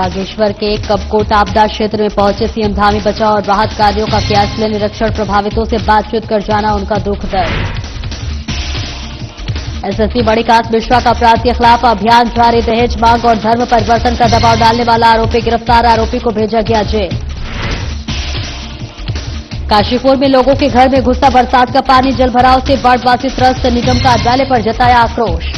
बागेश्वर के कपकोट आपदा क्षेत्र में पहुंचे सीएम धामी। बचाव और राहत कार्यों का किया स्थलीय निरीक्षण। प्रभावितों से बातचीत कर जाना उनका दुख दर्द। एसएसपी मणिकांत मिश्रा का अपराध के खिलाफ अभियान जारी। दहेज मांग और धर्म परिवर्तन का दबाव डालने वाला आरोपी गिरफ्तार। आरोपी को भेजा गया जेल। काशीपुर में लोगों के घर में घुसा बरसात का पानी। जलभराव से बाढ़वासी त्रस्त। निगम कार्यालय पर जताया आक्रोश।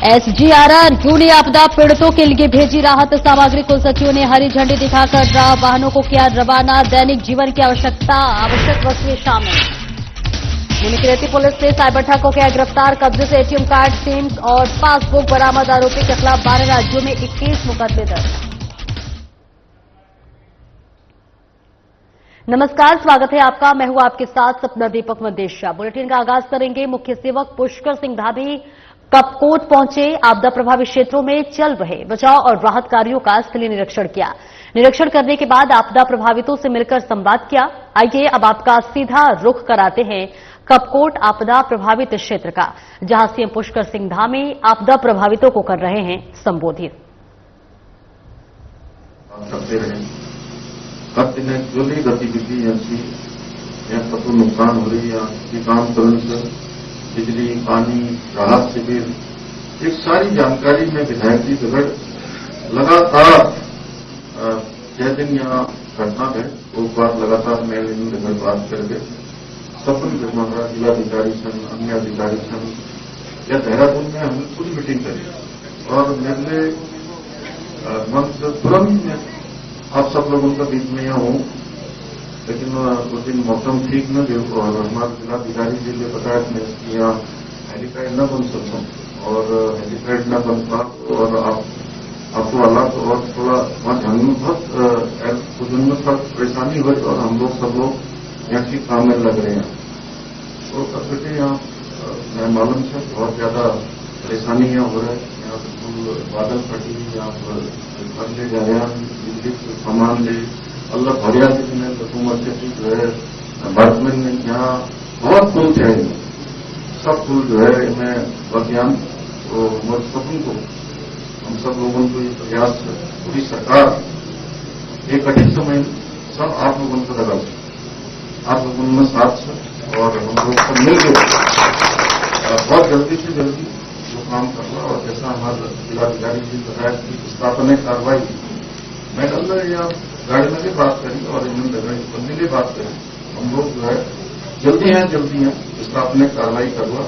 एसडीआरएफ यूनी आपदा पीड़ितों के लिए भेजी राहत सामग्री। कुल सचिवों ने हरी झंडी दिखाकर वाहनों को किया रवाना। दैनिक जीवन की आवश्यक वस्तुएं शामिल। मुनिकीरेती पुलिस ने साइबर ठग किया गिरफ्तार। कब्जे से एटीएम कार्ड, सिम्स और पासबुक बरामद। आरोपी के खिलाफ 12 राज्यों में 21 मुकदमे दर्ज। नमस्कार, स्वागत है आपका। मैं हूं आपके साथ सपना दीपक मदेशिया। बुलेटिन का आगाज करेंगे। मुख्य सेवक पुष्कर सिंह धामी कपकोट पहुंचे। आपदा प्रभावित क्षेत्रों में चल रहे बचाव और राहत कार्यों का स्थलीय निरीक्षण किया। निरीक्षण करने के बाद आपदा प्रभावितों से मिलकर संवाद किया। आइए अब आपका सीधा रुख कराते हैं कपकोट आपदा प्रभावित क्षेत्र का, जहां सीएम पुष्कर सिंह धामी आपदा प्रभावितों को कर रहे हैं संबोधित। जो भी गतिविधि ऐसी फसल नुकसान हो रही है, किसान तुरंत बिजली, पानी, राहत शिविर, एक सारी जानकारी में विधायक जी दगड़ लगातार 6 दिन यहाँ घटना है। एक बार लगातार मैं इन दगड़ बात करके सफल हमारा जिलाधिकारी संघ, अन्य अधिकारी संघ या देहरादून में हमने पूरी मीटिंग करी और मेरे मन से तुरंत में आप सब लोगों के बीच में यहाँ हूँ, लेकिन उस दिन मौसम ठीक न दे और हमारे जिलाधिकारी जी ने बताया कि यहाँ हेलीपैड न बन सकता और हेलीपैड न बन पा और आपको हालात और थोड़ा वहाँ ध्यान में बहुत उनमें सब परेशानी हुई और हम लोग सब लोग यहाँ की काम में लग रहे हैं। तो तब बेटे यहाँ मैं मालूम से बहुत ज्यादा परेशानी यहाँ हो रहा है। यहाँ बिल्कुल बादल फटी, यहाँ पर ले जा रहे हैं बिजली सामान ले अल्लाह भरिया में हुकूमत से जो है वर्तमान में यहाँ बहुत पुल थे, सब पुल जो है इनमें अभियान तो हमारे सपन को हम सब लोगों को ये प्रयास पूरी सरकार एक कठिन समय सब आप लोगों को लगा, आप लोगों में साथ और हम लोग सब मिलकर बहुत जल्दी से जल्दी जो काम करना और जैसा हमारे जिलाधिकारी जी बताया कि स्थापना कार्रवाई मैं कल यहाँ गाड़ी में भी बात करी और इन बंदी ने बात करी। हम लोग जो है जल्दी है स्थापना कार्रवाई करवा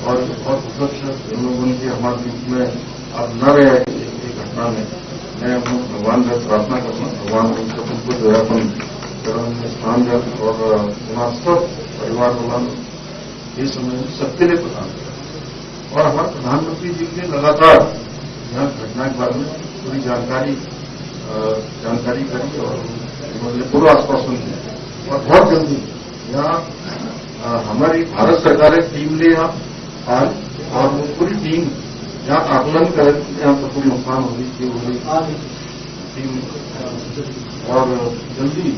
और बहुत उपलक्ष्य इन लोगों की हमारे बीच में अब न रहे घटना में मैं भगवान से प्रार्थना करूंगा, भगवान उन सबको जो है अपन में स्थान दिया और सब परिवार वाला ये समय सबके लिए प्रदान किया और हमारे प्रधानमंत्री जी ने लगातार यहाँ घटना के बारे में पूरी जानकारी करी और उन्होंने पूरा आश्वासन दिया और बहुत जल्दी यहाँ हमारी भारत सरकार एक टीम ले यहाँ आज और वो पूरी टीम यहाँ आकलन करे यहाँ पर कोई नुकसान हो रही टीम और जल्दी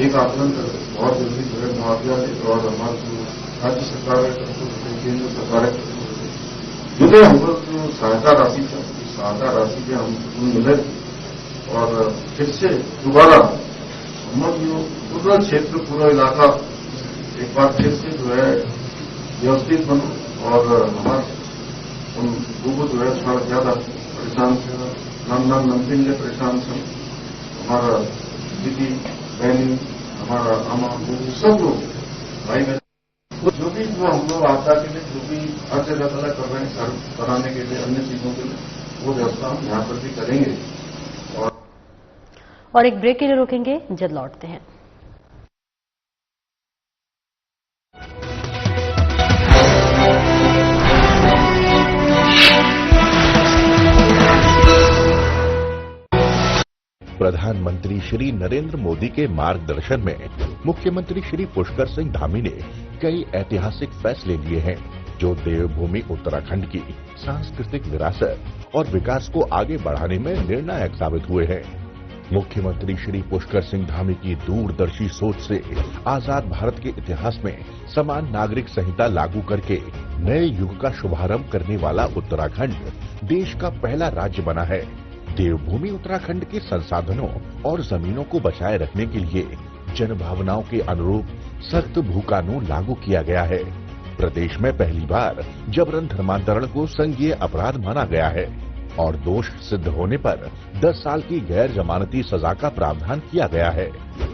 एक आकलन कर बहुत जल्दी जो है मुआवजा दे और हमारे जो राज्य सरकार है, केंद्र सरकार है, जो हम लोग जो सहायता राशि था उस सहायता राशि के हम मिले और फिर से दोबारा हम जो पूरा क्षेत्र पूरा इलाका एक बार फिर से जो है व्यवस्थित बनो और हमारे उन लोगों जो है थोड़ा ज्यादा परेशान थे, नमकीन ने परेशान थे, हमारा दीदी बहनी हमारा आमा सब लोग भाई बहन जो भी जो हम लोग आपदा के लिए जो भी हर जगह तला कर रहे हैं घर बनाने के लिए अन्य चीजों के लिए वो व्यवस्था हम यहाँ पर भी करेंगे। और एक ब्रेक के लिए रुकेंगे, जल्द लौटते हैं। प्रधानमंत्री श्री नरेंद्र मोदी के मार्गदर्शन में मुख्यमंत्री श्री पुष्कर सिंह धामी ने कई ऐतिहासिक फैसले लिए हैं जो देवभूमि उत्तराखंड की सांस्कृतिक विरासत और विकास को आगे बढ़ाने में निर्णायक साबित हुए हैं। मुख्यमंत्री श्री पुष्कर सिंह धामी की दूरदर्शी सोच से आजाद भारत के इतिहास में समान नागरिक संहिता लागू करके नए युग का शुभारंभ करने वाला उत्तराखंड देश का पहला राज्य बना है। देवभूमि उत्तराखंड के संसाधनों और जमीनों को बचाए रखने के लिए जनभावनाओं के अनुरूप सख्त भू कानून लागू किया गया है। प्रदेश में पहली बार जबरन धर्मांतरण को संज्ञेय अपराध माना गया है और दोष सिद्ध होने पर 10 साल की गैर जमानती सजा का प्रावधान किया गया है।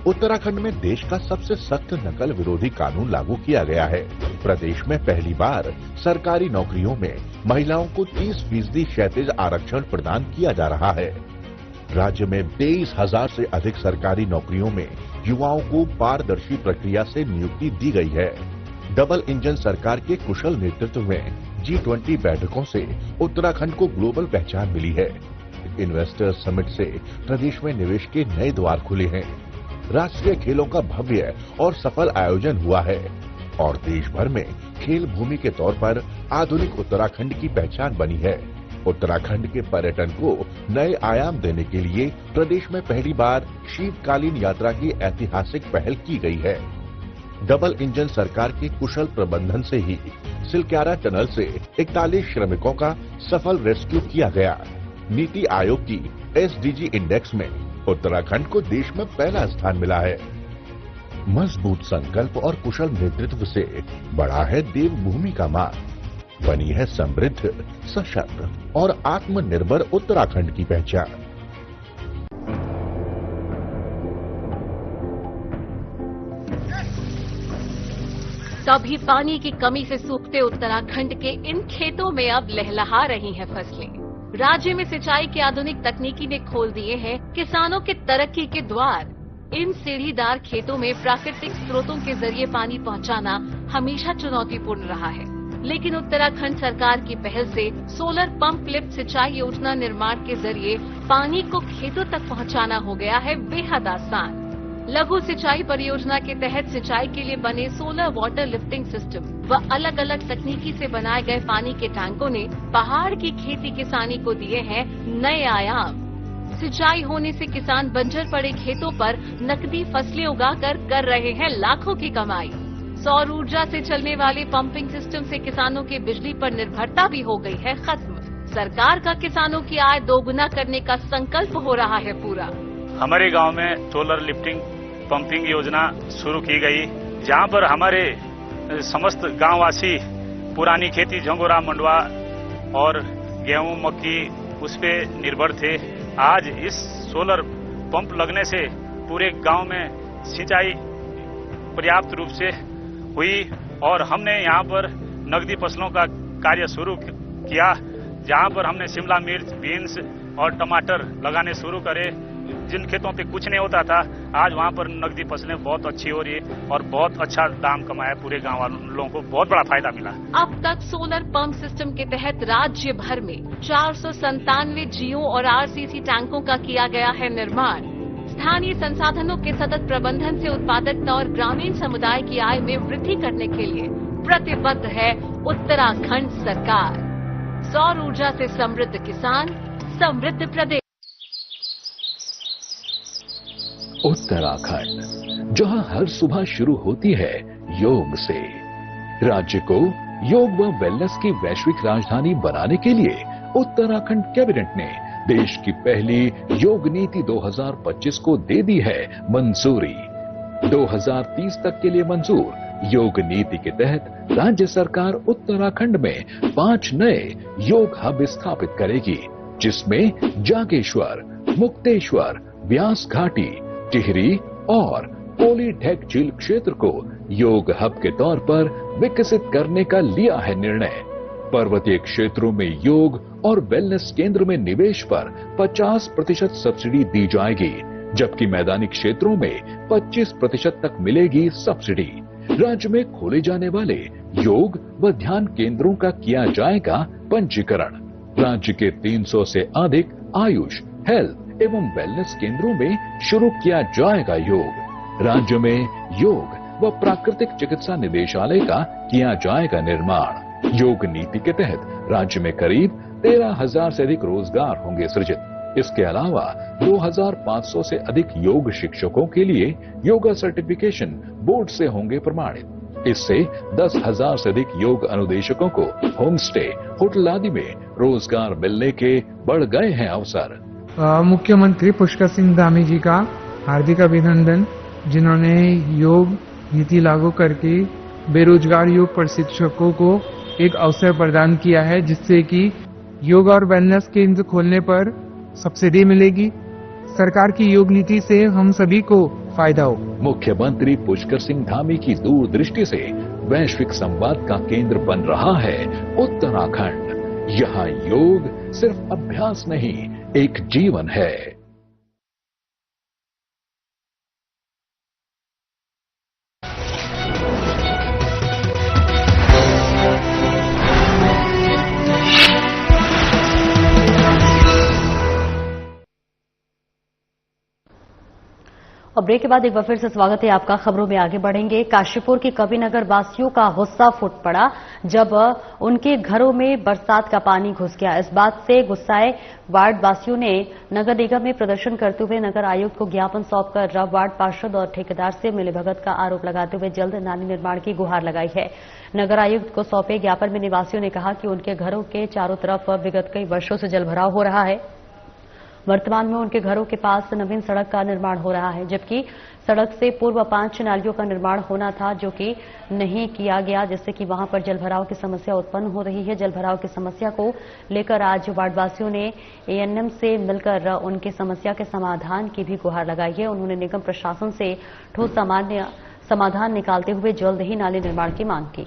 उत्तराखंड में देश का सबसे सख्त नकल विरोधी कानून लागू किया गया है। प्रदेश में पहली बार सरकारी नौकरियों में महिलाओं को 30% क्षैतिज आरक्षण प्रदान किया जा रहा है। राज्य में 23,000 से अधिक सरकारी नौकरियों में युवाओं को पारदर्शी प्रक्रिया से नियुक्ति दी गई है। डबल इंजन सरकार के कुशल नेतृत्व में G20 बैठकों से उत्तराखंड को ग्लोबल पहचान मिली है। इन्वेस्टर्स समिट से प्रदेश में निवेश के नए द्वार खुले हैं। राष्ट्रीय खेलों का भव्य और सफल आयोजन हुआ है और देश भर में खेल भूमि के तौर पर आधुनिक उत्तराखंड की पहचान बनी है। उत्तराखंड के पर्यटन को नए आयाम देने के लिए प्रदेश में पहली बार शीतकालीन यात्रा की ऐतिहासिक पहल की गई है। डबल इंजन सरकार के कुशल प्रबंधन से ही सिलक्यारा टनल से 41 श्रमिकों का सफल रेस्क्यू किया गया। नीति आयोग की SDG इंडेक्स में उत्तराखंड को देश में पहला स्थान मिला है। मजबूत संकल्प और कुशल नेतृत्व से बढ़ा है देवभूमि का मान, बनी है समृद्ध, सशक्त और आत्मनिर्भर उत्तराखंड की पहचान। कभी पानी की कमी से सूखते उत्तराखंड के इन खेतों में अब लहलहा रही हैं फसलें। राज्य में सिंचाई की आधुनिक तकनीकी ने खोल दिए हैं किसानों के तरक्की के द्वार। इन सीढ़ीदार खेतों में प्राकृतिक स्रोतों के जरिए पानी पहुंचाना हमेशा चुनौतीपूर्ण रहा है, लेकिन उत्तराखंड सरकार की पहल से सोलर पंप लिफ्ट सिंचाई योजना निर्माण के जरिए पानी को खेतों तक पहुंचाना हो गया है बेहद आसान। लघु सिंचाई परियोजना के तहत सिंचाई के लिए बने सोलर वाटर लिफ्टिंग सिस्टम व अलग अलग तकनीकी से बनाए गए पानी के टैंकों ने पहाड़ की खेती किसानी को दिए हैं नए आयाम। सिंचाई होने से किसान बंजर पड़े खेतों पर नकदी फसलें उगाकर कर रहे हैं लाखों की कमाई। सौर ऊर्जा से चलने वाले पंपिंग सिस्टम से किसानों की बिजली पर निर्भरता भी हो गई है खत्म। सरकार का किसानों की आय दोगुना करने का संकल्प हो रहा है पूरा। हमारे गांव में सोलर लिफ्टिंग पंपिंग योजना शुरू की गई, जहां पर हमारे समस्त गांववासी पुरानी खेती झंगोरा मंडवा और गेहूं मक्की उस पे निर्भर थे। आज इस सोलर पंप लगने से पूरे गांव में सिंचाई पर्याप्त रूप से हुई और हमने यहां पर नकदी फसलों का कार्य शुरू किया, जहां पर हमने शिमला मिर्च, बीन्स और टमाटर लगाने शुरू करे। जिन खेतों पे कुछ नहीं होता था, आज वहां पर नकदी फसलें बहुत अच्छी हो रही है और बहुत अच्छा दाम कमाया। पूरे गांव वालों को बहुत बड़ा फायदा मिला। अब तक सोलर पंप सिस्टम के तहत राज्य भर में 497 जियो और RCC टैंकों का किया गया है निर्माण। स्थानीय संसाधनों के सतत प्रबंधन से उत्पादकता और ग्रामीण समुदाय की आय में वृद्धि करने के लिए प्रतिबद्ध है उत्तराखंड सरकार। सौर ऊर्जा से समृद्ध किसान, समृद्ध प्रदेश। उत्तराखंड, जहां हर सुबह शुरू होती है योग से। राज्य को योग व वेलनेस की वैश्विक राजधानी बनाने के लिए उत्तराखंड कैबिनेट ने देश की पहली योग नीति 2025 को दे दी है मंजूरी। 2030 तक के लिए मंजूर योग नीति के तहत राज्य सरकार उत्तराखंड में 5 नए योग हब स्थापित करेगी, जिसमें जागेश्वर, मुक्तेश्वर, व्यास घाटी, टिहरी और पोलीढेक झील क्षेत्र को योग हब के तौर पर विकसित करने का लिया है निर्णय। पर्वतीय क्षेत्रों में योग और वेलनेस केंद्र में निवेश पर 50% सब्सिडी दी जाएगी, जबकि मैदानी क्षेत्रों में 25% तक मिलेगी सब्सिडी। राज्य में खोले जाने वाले योग व ध्यान केंद्रों का किया जाएगा पंजीकरण। राज्य के 300 से अधिक आयुष, हेल्थ एवं वेलनेस केंद्रों में शुरू किया जाएगा योग। राज्य में योग व प्राकृतिक चिकित्सा निदेशालय का किया जाएगा निर्माण। योग नीति के तहत राज्य में करीब 13,000 से अधिक रोजगार होंगे सृजित। इसके अलावा 2500 से अधिक योग शिक्षकों के लिए योगा सर्टिफिकेशन बोर्ड से होंगे प्रमाणित। इससे 10,000 से अधिक योग अनुदेशकों को होम स्टे, होटल आदि में रोजगार मिलने के बढ़ गए हैं अवसर। मुख्यमंत्री पुष्कर सिंह धामी जी का हार्दिक अभिनंदन, जिन्होंने योग नीति लागू करके बेरोजगार योग प्रशिक्षकों को एक अवसर प्रदान किया है, जिससे कि योग और वेलनेस केंद्र खोलने पर सब्सिडी मिलेगी। सरकार की योग नीति से हम सभी को फायदा हो। मुख्यमंत्री पुष्कर सिंह धामी की दूरदृष्टि से वैश्विक संवाद का केंद्र बन रहा है उत्तराखंड। यहाँ योग सिर्फ अभ्यास नहीं, एक जीवन है। और ब्रेक के बाद एक बार फिर से स्वागत है आपका। खबरों में आगे बढ़ेंगे। काशीपुर के कविनगर वासियों का गुस्सा फूट पड़ा जब उनके घरों में बरसात का पानी घुस गया। इस बात से गुस्साए वार्ड वासियों ने नगर निगम में प्रदर्शन करते हुए नगर आयुक्त को ज्ञापन सौंपकर वार्ड पार्षद और ठेकेदार से मिलीभगत का आरोप लगाते हुए जल्द नाली निर्माण की गुहार लगाई है। नगर आयुक्त को सौंपे ज्ञापन में निवासियों ने कहा कि उनके घरों के चारों तरफ विगत कई वर्षों से जलभराव हो रहा है। वर्तमान में उनके घरों के पास नवीन सड़क का निर्माण हो रहा है, जबकि सड़क से पूर्व 5 नालियों का निर्माण होना था, जो कि नहीं किया गया, जिससे कि वहां पर जलभराव की समस्या उत्पन्न हो रही है। जलभराव की समस्या को लेकर आज वार्डवासियों ने एएनएम से मिलकर उनकी समस्या के समाधान की भी गुहार लगाई है। उन्होंने निगम प्रशासन से ठोस समाधान निकालते हुए जल्द ही नाले निर्माण की मांग की।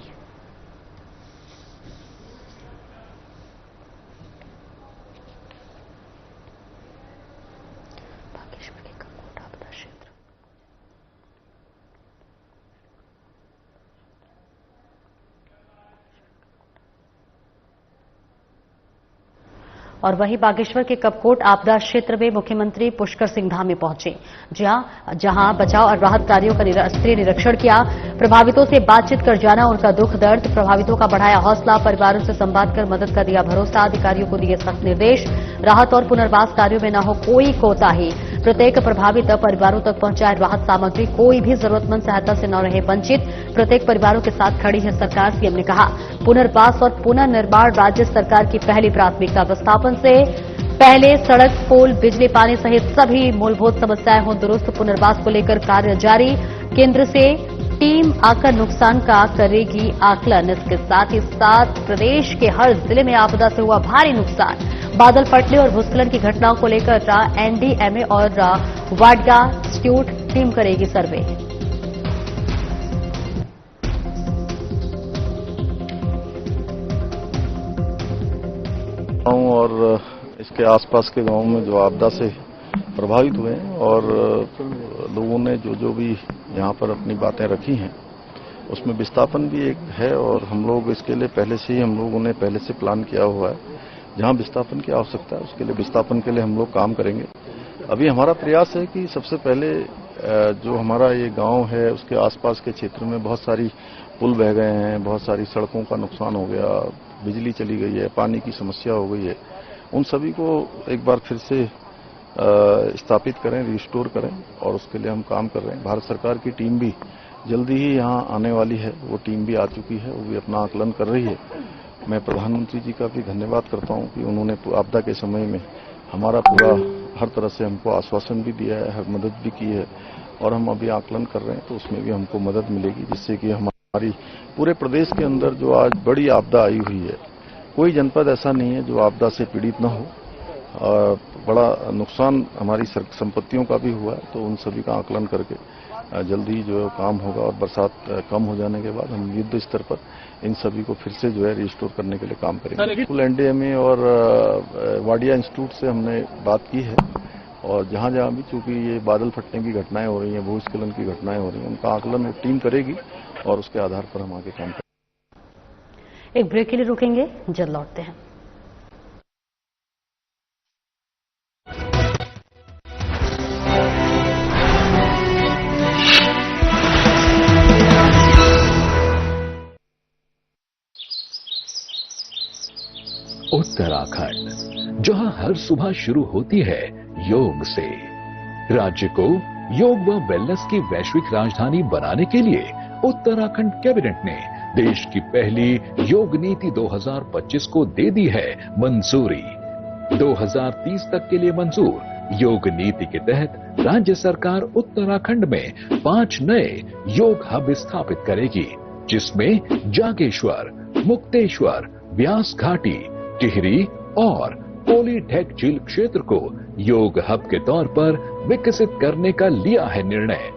और वहीं बागेश्वर के कपकोट आपदा क्षेत्र में मुख्यमंत्री पुष्कर सिंह धामी पहुंचे, जहां बचाव और राहत कार्यों का स्तरीय निरीक्षण किया। प्रभावितों से बातचीत कर जाना उनका दुख दर्द, प्रभावितों का बढ़ाया हौसला, परिवारों से संवाद कर मदद का दिया भरोसा। अधिकारियों को दिए सख्त निर्देश, राहत और पुनर्वास कार्यों में न हो कोई कोताही। प्रत्येक प्रभावित परिवारों तक पहुंचाए राहत सामग्री, कोई भी जरूरतमंद सहायता से न रहे वंचित। प्रत्येक परिवारों के साथ खड़ी है सरकार, सीएम ने कहा। पुनर्वास और पुनर्निर्माण राज्य सरकार की पहली प्राथमिकता। विस्थापन से पहले सड़क, पुल, बिजली, पानी सहित सभी मूलभूत समस्याएं हों दुरुस्त। पुनर्वास को लेकर कार्य जारी। केंद्र से टीम आकर नुकसान का करेगी आकलन। इसके साथ ही प्रदेश के हर जिले में आपदा से हुआ भारी नुकसान। बादल फटने और भूस्खलन की घटनाओं को लेकर एनडीएमए और वाडगा इंस्टीट्यूट टीम करेगी सर्वे। और इसके आसपास के गांवों में जो आपदा से प्रभावित हुए हैं और लोगों ने जो भी यहाँ पर अपनी बातें रखी हैं, उसमें विस्थापन भी एक है। और हम लोग इसके लिए पहले से ही हम लोगों ने पहले से प्लान किया हुआ है। जहाँ विस्थापन की आवश्यकता है उसके लिए विस्थापन के लिए हम लोग काम करेंगे। अभी हमारा प्रयास है कि सबसे पहले जो हमारा ये गांव है उसके आसपास के क्षेत्र में बहुत सारी पुल बह गए हैं, बहुत सारी सड़कों का नुकसान हो गया, बिजली चली गई है, पानी की समस्या हो गई है। उन सभी को एक बार फिर से स्थापित करें, रिस्टोर करें, और उसके लिए हम काम कर रहे हैं। भारत सरकार की टीम भी जल्दी ही यहाँ आने वाली है, वो टीम भी आ चुकी है, वो भी अपना आकलन कर रही है। मैं प्रधानमंत्री जी का भी धन्यवाद करता हूँ कि उन्होंने आपदा के समय में हमारा पूरा हर तरह से हमको आश्वासन भी दिया है, हर मदद भी की है, और हम अभी आकलन कर रहे हैं तो उसमें भी हमको मदद मिलेगी, जिससे कि हमारी पूरे प्रदेश के अंदर जो आज बड़ी आपदा आई हुई है, कोई जनपद ऐसा नहीं है जो आपदा से पीड़ित न हो। बड़ा नुकसान हमारी संपत्तियों का भी हुआ है, तो उन सभी का आकलन करके जल्दी जो है काम होगा। और बरसात कम हो जाने के बाद हम युद्ध स्तर पर इन सभी को फिर से जो है रिस्टोर करने के लिए काम करेंगे। फुल एनडीएमए और वाडिया इंस्टीट्यूट से हमने बात की है, और जहां जहां भी चूंकि ये बादल फटने की घटनाएं हो रही हैं, भूस्खलन की घटनाएं हो रही हैं, उनका आकलन टीम करेगी और उसके आधार पर हम आगे काम करेंगे। एक ब्रेक के लिए रुकेंगे, जल्द लौटते हैं। उत्तराखंड जहां हर सुबह शुरू होती है योग से। राज्य को योग व वेलनेस की वैश्विक राजधानी बनाने के लिए उत्तराखंड कैबिनेट ने देश की पहली योग नीति 2025 को दे दी है मंजूरी। 2030 तक के लिए मंजूर योग नीति के तहत राज्य सरकार उत्तराखंड में 5 नए योग हब स्थापित करेगी, जिसमें जागेश्वर, मुक्तेश्वर, व्यास घाटी, टिहरी और कोलीढेक झील क्षेत्र को योग हब के तौर पर विकसित करने का लिया है निर्णय।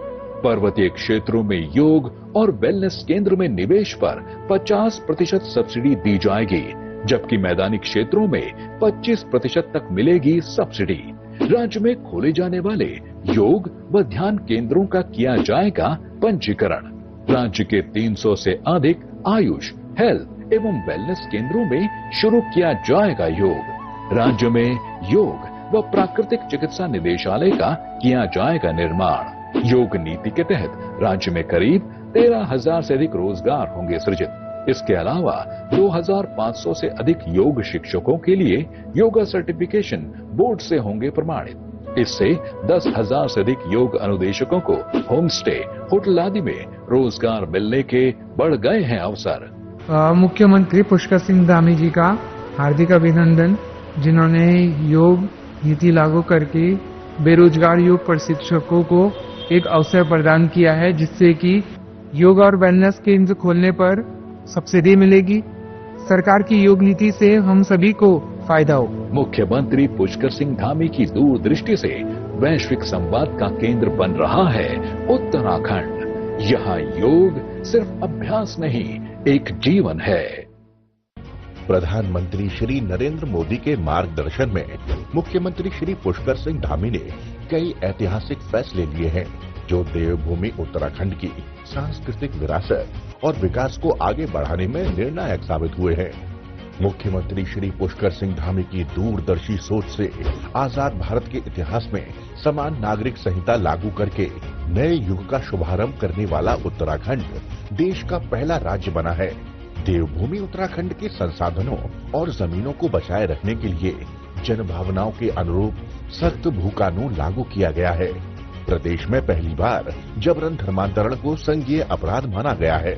पर्वतीय क्षेत्रों में योग और वेलनेस केंद्र में निवेश पर 50% सब्सिडी दी जाएगी, जबकि मैदानी क्षेत्रों में 25% तक मिलेगी सब्सिडी। राज्य में खोले जाने वाले योग व ध्यान केंद्रों का किया जाएगा पंजीकरण। राज्य के 300 से अधिक आयुष, हेल्थ एवं वेलनेस केंद्रों में शुरू किया जाएगा योग। राज्य में योग व प्राकृतिक चिकित्सा निदेशालय का किया जाएगा निर्माण। योग नीति के तहत राज्य में करीब 13,000 से अधिक रोजगार होंगे सृजित। इसके अलावा 2,500 से अधिक योग शिक्षकों के लिए योगा सर्टिफिकेशन बोर्ड से होंगे प्रमाणित। इससे 10,000 से अधिक योग अनुदेशकों को होम स्टे, होटल आदि में रोजगार मिलने के बढ़ गए हैं अवसर। मुख्यमंत्री पुष्कर सिंह धामी जी का हार्दिक अभिनंदन, जिन्होंने योग नीति लागू करके बेरोजगार योग प्रशिक्षकों को एक अवसर प्रदान किया है, जिससे कि योग और वेलनेस केंद्र खोलने पर सब्सिडी मिलेगी। सरकार की योग नीति से हम सभी को फायदा हो। मुख्यमंत्री पुष्कर सिंह धामी की दूरदृष्टि से वैश्विक संवाद का केंद्र बन रहा है उत्तराखंड। यहाँ योग सिर्फ अभ्यास नहीं, एक जीवन है। प्रधानमंत्री श्री नरेंद्र मोदी के मार्गदर्शन में मुख्यमंत्री श्री पुष्कर सिंह धामी ने कई ऐतिहासिक फैसले लिए हैं, जो देवभूमि उत्तराखंड की सांस्कृतिक विरासत और विकास को आगे बढ़ाने में निर्णायक साबित हुए हैं। मुख्यमंत्री श्री पुष्कर सिंह धामी की दूरदर्शी सोच से आजाद भारत के इतिहास में समान नागरिक संहिता लागू करके नए युग का शुभारंभ करने वाला उत्तराखंड देश का पहला राज्य बना है। देवभूमि उत्तराखंड के संसाधनों और जमीनों को बचाए रखने के लिए जनभावनाओं के अनुरूप सख्त भू कानून लागू किया गया है। प्रदेश में पहली बार जबरन धर्मांतरण को संज्ञेय अपराध माना गया है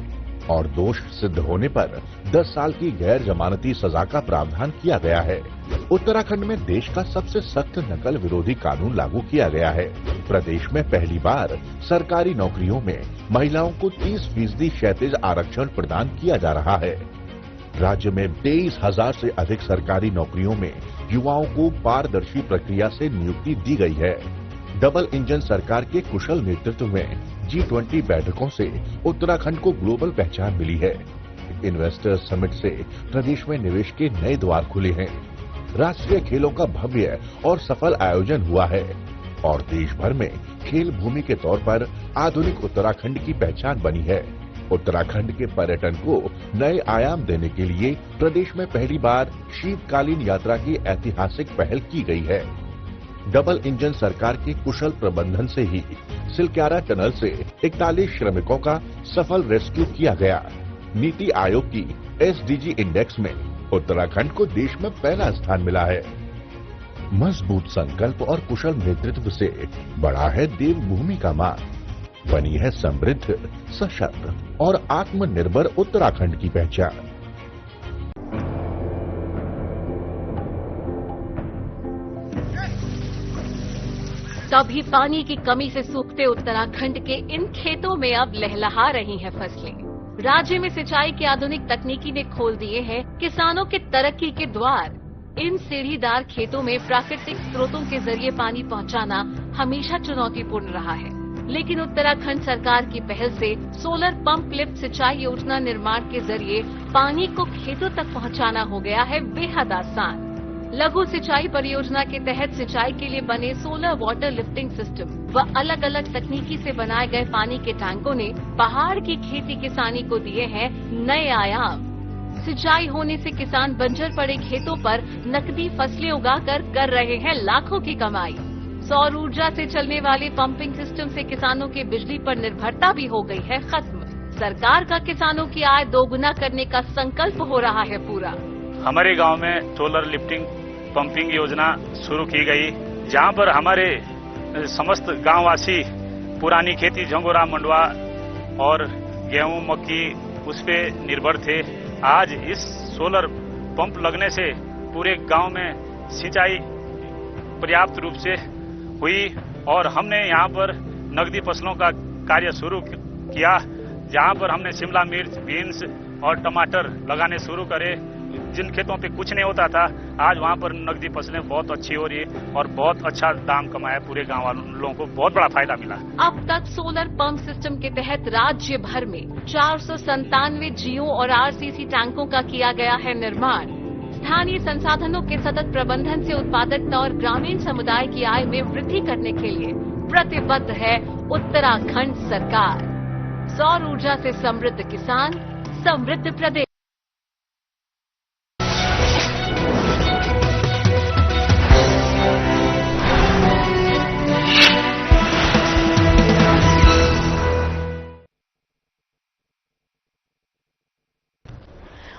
और दोष सिद्ध होने पर 10 साल की गैर जमानती सजा का प्रावधान किया गया है। उत्तराखंड में देश का सबसे सख्त नकल विरोधी कानून लागू किया गया है। प्रदेश में पहली बार सरकारी नौकरियों में महिलाओं को 30% क्षैतिज आरक्षण प्रदान किया जा रहा है। राज्य में 23,000 से अधिक सरकारी नौकरियों में युवाओं को पारदर्शी प्रक्रिया से नियुक्ति दी गई है। डबल इंजन सरकार के कुशल नेतृत्व में G20 बैठकों से उत्तराखंड को ग्लोबल पहचान मिली है। इन्वेस्टर्स समिट से प्रदेश में निवेश के नए द्वार खुले हैं। राष्ट्रीय खेलों का भव्य और सफल आयोजन हुआ है और देश भर में खेल भूमि के तौर पर आधुनिक उत्तराखंड की पहचान बनी है। उत्तराखंड के पर्यटन को नए आयाम देने के लिए प्रदेश में पहली बार शीतकालीन यात्रा की ऐतिहासिक पहल की गई है। डबल इंजन सरकार के कुशल प्रबंधन से ही सिलक्यारा टनल से 41 श्रमिकों का सफल रेस्क्यू किया गया। नीति आयोग की SDG इंडेक्स में उत्तराखंड को देश में पहला स्थान मिला है। मजबूत संकल्प और कुशल नेतृत्व से बढ़ा है देवभूमि का मान, बनी है समृद्ध, सशक्त और आत्मनिर्भर उत्तराखंड की पहचान। कभी पानी की कमी से सूखते उत्तराखंड के इन खेतों में अब लहलहा रही हैं फसलें। राज्य में सिंचाई की आधुनिक तकनीकी ने खोल दिए हैं किसानों के तरक्की के द्वार। इन सीढ़ीदार खेतों में प्राकृतिक स्रोतों के जरिए पानी पहुंचाना हमेशा चुनौतीपूर्ण रहा है, लेकिन उत्तराखंड सरकार की पहल से सोलर पंप लिफ्ट सिंचाई योजना निर्माण के जरिए पानी को खेतों तक पहुंचाना हो गया है बेहद आसान। लघु सिंचाई परियोजना के तहत सिंचाई के लिए बने सोलर वाटर लिफ्टिंग सिस्टम व अलग अलग तकनीकी से बनाए गए पानी के टैंकों ने पहाड़ की खेती किसानी को दिए हैं नए आयाम। सिंचाई होने से किसान बंजर पड़े खेतों पर नकदी फसलें उगाकर कर रहे हैं लाखों की कमाई। सौर ऊर्जा से चलने वाले पंपिंग सिस्टम से किसानों की बिजली पर निर्भरता भी हो गई है खत्म। सरकार का किसानों की आय दोगुना करने का संकल्प हो रहा है पूरा। हमारे गांव में सोलर लिफ्टिंग पंपिंग योजना शुरू की गई, जहां पर हमारे समस्त गांववासी पुरानी खेती झंगोरा मंडवा और गेहूं मक्की उस पे निर्भर थे। आज इस सोलर पंप लगने से पूरे गांव में सिंचाई पर्याप्त रूप से हुई और हमने यहां पर नकदी फसलों का कार्य शुरू किया, जहां पर हमने शिमला मिर्च, बीन्स और टमाटर लगाने शुरू करे। जिन खेतों पे कुछ नहीं होता था, आज वहां पर नकदी फसलें बहुत अच्छी हो रही है और बहुत अच्छा दाम कमाया। पूरे गांव वालों को बहुत बड़ा फायदा मिला। अब तक सोलर पंप सिस्टम के तहत राज्य भर में 497 जियो और आरसीसी टैंकों का किया गया है निर्माण। स्थानीय संसाधनों के सतत प्रबंधन से उत्पादकता और ग्रामीण समुदाय की आय में वृद्धि करने के लिए प्रतिबद्ध है उत्तराखंड सरकार। सौर ऊर्जा से समृद्ध किसान, समृद्ध प्रदेश।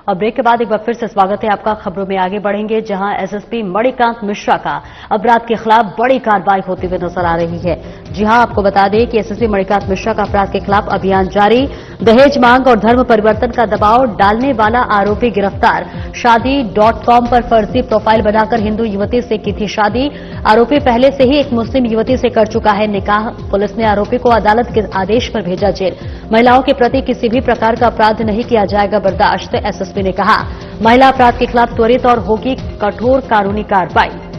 और ब्रेक के बाद एक बार फिर से स्वागत है आपका। खबरों में आगे बढ़ेंगे, जहां एसएसपी मणिकांत मिश्रा का अपराध के खिलाफ बड़ी कार्रवाई होती हुई नजर आ रही है। जी हां, आपको बता दें कि एसएसपी मणिकांत मिश्रा का अपराध के खिलाफ अभियान जारी। दहेज मांग और धर्म परिवर्तन का दबाव डालने वाला आरोपी गिरफ्तार। शादी.com पर फर्जी प्रोफाइल बनाकर हिंदू युवती से की थी शादी। आरोपी पहले से ही एक मुस्लिम युवती से कर चुका है निकाह। पुलिस ने आरोपी को अदालत के आदेश पर भेजा जेल। महिलाओं के प्रति किसी भी प्रकार का अपराध नहीं किया जाएगा बर्दाश्त, एसएसपी ने कहा। महिला अपराध के खिलाफ त्वरित और होगी कठोर कानूनी कार्रवाई।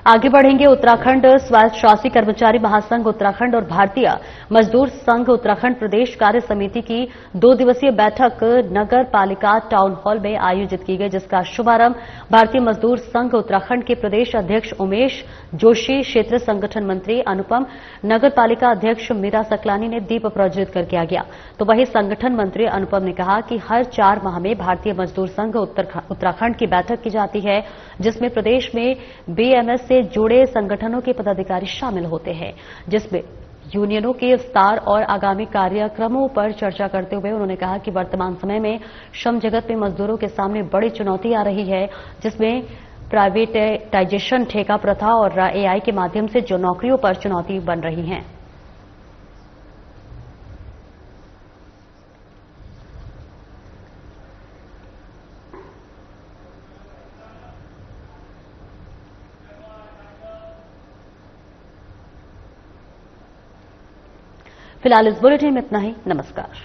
आगे बढ़ेंगे। उत्तराखंड स्वास्थ्य कर्मचारी महासंघ उत्तराखंड और भारतीय मजदूर संघ उत्तराखंड प्रदेश कार्य समिति की 2 दिवसीय बैठक नगर पालिका टाउन हॉल में आयोजित की गई, जिसका शुभारंभ भारतीय मजदूर संघ उत्तराखंड के प्रदेश अध्यक्ष उमेश जोशी, क्षेत्रीय संगठन मंत्री अनुपम, नगर पालिका अध्यक्ष मीरा सकलानी ने दीप प्रज्वलित कर किया गया। तो वहीं संगठन मंत्री अनुपम ने कहा कि हर 4 माह में भारतीय मजदूर संघ उत्तराखंड की बैठक की जाती है, जिसमें प्रदेश में बीएमएस से जुड़े संगठनों के पदाधिकारी शामिल होते हैं, जिसमें यूनियनों के विस्तार और आगामी कार्यक्रमों पर चर्चा करते हुए उन्होंने कहा कि वर्तमान समय में श्रम जगत में मजदूरों के सामने बड़ी चुनौती आ रही है, जिसमें प्राइवेटाइजेशन, ठेका प्रथा और एआई के माध्यम से जो नौकरियों पर चुनौती बन रही हैं। फिलहाल इस बुलेटिन में इतना ही। नमस्कार।